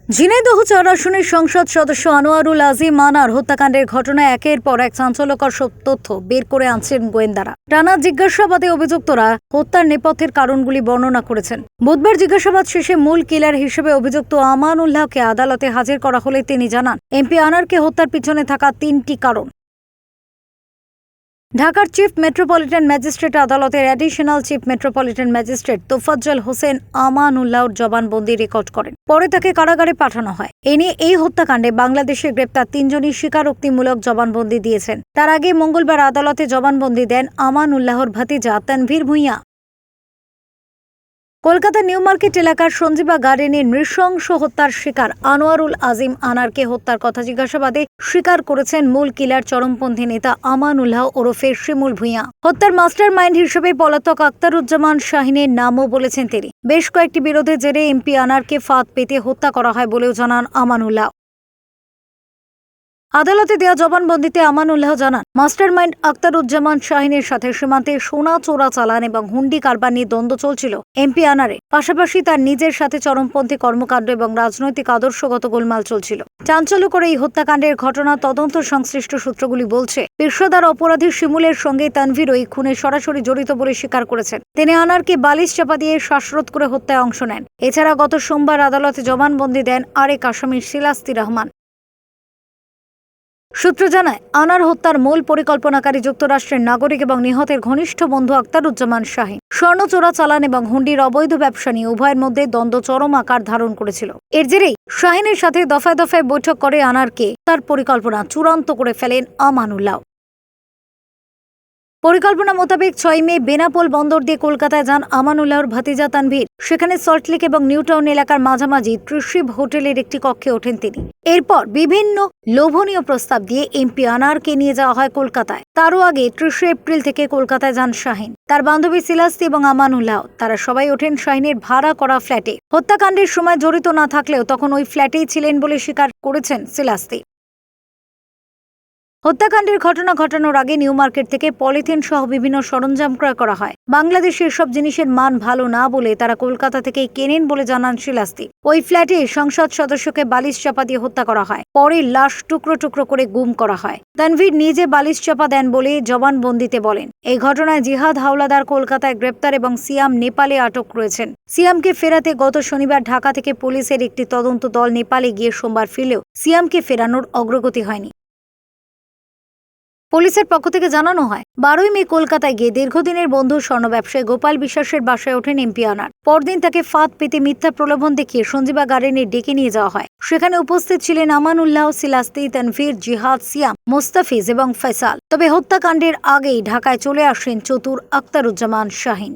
ঝিনাইদহ ৪ আসনের সংসদ সদস্য আনোয়ারুল আজিম আনার হত্যাকাণ্ডের ঘটনায় একের পর এক চাঞ্চল্যকর সব তথ্য বের করে আনছেন গোয়েন্দারা। টানা জিজ্ঞাসাবাদে অভিযুক্তরা হত্যার নেপথ্যের কারণগুলি বর্ণনা করেছেন। বুধবার জিজ্ঞাসাবাদ শেষে মূল কিলার হিসেবে অভিযুক্ত আমানুল্লাহকে আদালতে হাজির করা হলে তিনি জানান, এমপি আনারকে হত্যার পিছনে থাকা ৩টি কারণ। ঢাকার চিফ মেট্রোপলিটন ম্যাজিস্ট্রেট আদালতের additional chief metropolitan magistrate Tofazzal Hossain আমানুল্লাহর জবানবন্দি রেকর্ড করেন। পরে তাকে কারাগারে পাঠানো হয়। এ নিয়ে এই হত্যাকাণ্ডে বাংলাদেশে গ্রেপ্তার ৩ জনই স্বীকারোক্তিমূলক জবানবন্দি দিয়েছেন। তার আগে মঙ্গলবার আদালতে জবানবন্দি দেন আমানুল্লাহর ভাতিজা তানভীর ভূঁইয়া। কলকাতার নিউ মার্কেট এলাকার সঞ্জীবা গার্ডেনের নৃশংস হত্যার শিকার আনোয়ারুল আজিম আনারকে হত্যার কথা জিজ্ঞাসাবাদে স্বীকার করেছেন মূল কিলার চরমপন্থী নেতা আমানুল্লাহ ওরফে শিমুল ভূঁইয়া। হত্যার মাস্টার মাইন্ড হিসেবে পলাতক আখতারুজ্জামান শাহিনের নামও বলেছেন তিনি। বেশ কয়েকটি বিরোধের জেরে এমপি আনারকে ফাঁদ পেতে হত্যা করা হয় বলেও জানান আমানুল্লাহ। আদালতে দেওয়া জবানবন্দিতে আমানুল্লাহ জানান, মাস্টার মাইন্ড আখতারুজ্জামান শাহিনের সাথে সীমান্তে সোনা চোরা চালান এবং হুন্ডি কারবার নিয়ে দ্বন্দ্ব চলছিল এমপি আনারের। পাশাপাশি তার নিজের সাথে চরমপন্থী কর্মকাণ্ড এবং রাজনৈতিক আদর্শগত গোলমাল চলছিল। চাঞ্চল্যকর এই হত্যাকাণ্ডের ঘটনা তদন্ত সংশ্লিষ্ট সূত্রগুলি বলছে, পেশাদার অপরাধী শিমুলের সঙ্গে তানভীর ওই খুনে সরাসরি জড়িত বলে স্বীকার করেছেন। তিনি আনারকে বালিশ চাপা দিয়ে শ্বাসরোধ করে হত্যায় অংশ নেন। এছাড়া গত সোমবার আদালতে জবানবন্দি দেন আরেক আসামি সিলাস্তি রহমান। সূত্র জানায়, আনার হত্যার মূল পরিকল্পনাকারী যুক্তরাষ্ট্রের নাগরিক এবং নিহতের ঘনিষ্ঠ বন্ধু আখতারুজ্জামান শাহিন। স্বর্ণ চোরা চালান এবং হুন্ডির অবৈধ ব্যবসা নিয়ে উভয়ের মধ্যে দ্বন্দ্ব চরম আকার ধারণ করেছিল। এর জেরেই শাহিনের সাথে দফায় দফায় বৈঠক করে আনারকে তার পরিকল্পনা চূড়ান্ত করে ফেলেন আমানুল্লাহ। পরিকল্পনা মোতাবেক ৬ মে বেনাপোল বন্দর দিয়ে কলকাতায় যান আমানুল্লাহর ভাতিজা তানভীর। সেখানে সল্টলেক এবং নিউটাউন এলাকার মাঝামাঝি ত্রিশিব হোটেলের একটি কক্ষে ওঠেন তিনি। এরপর বিভিন্ন লোভনীয় প্রস্তাব দিয়ে এমপি আনারকে নিয়ে যাওয়া হয় কলকাতায়। তারও আগে ৩০ এপ্রিল থেকে কলকাতায় যান শাহিন, তার বান্ধবী সিলাস্তি এবং আমানুল্লাহ। তারা সবাই ওঠেন শাহিনের ভাড়া করা ফ্ল্যাটে। হত্যাকাণ্ডের সময় জড়িত না থাকলেও তখন ওই ফ্ল্যাটেই ছিলেন বলে স্বীকার করেছেন সিলাস্তি। হত্যাকাণ্ডের ঘটনা ঘটানোর আগে নিউ মার্কেট থেকে পলিথিন সহ বিভিন্ন সরঞ্জাম ক্রয় করা হয়। বাংলাদেশে এসব জিনিসের মান ভালো না বলে তারা কলকাতা থেকেই কেনেন বলে জানান সিলাস্তি। ওই ফ্ল্যাটে সংসদ সদস্যকে বালিশ চাপা দিয়ে হত্যা করা হয়। পরে লাশ টুকরো টুকরো করে গুম করা হয়। তানভীর নিজে বালিশ চাপা দেন বলে জবানবন্দিতে বলেন। এই ঘটনায় জিহাদ হাওলাদার কলকাতায় গ্রেপ্তার এবং সিয়াম নেপালে আটক রয়েছেন। সিয়ামকে ফেরাতে গত শনিবার ঢাকা থেকে পুলিশের একটি তদন্ত দল নেপালে গিয়ে সোমবার ফিরলেও সিয়ামকে ফেরানোর অগ্রগতি হয়নি। পুলিশের পক্ষ থেকে জানানো হয়, ১২ মে কলকাতায় গিয়ে দীর্ঘদিনের বন্ধু স্বর্ণ ব্যবসায়ী গোপাল বিশ্বাসের বাসায় ওঠেন এমপি আনার। পরদিন তাকে ফাঁদ পেতে মিথ্যা প্রলোভন দেখিয়ে সঞ্জীবা গার্ডেনে ডেকে নিয়ে যাওয়া হয়। সেখানে উপস্থিত ছিলেন আমানুল্লাহ, সিলাস্তি, তানভীর, জিহাদ, সিয়াম, মোস্তাফিজ এবং ফয়সাল। তবে হত্যাকাণ্ডের আগেই ঢাকায় চলে আসেন চতুর আখতারুজ্জামান শাহিন।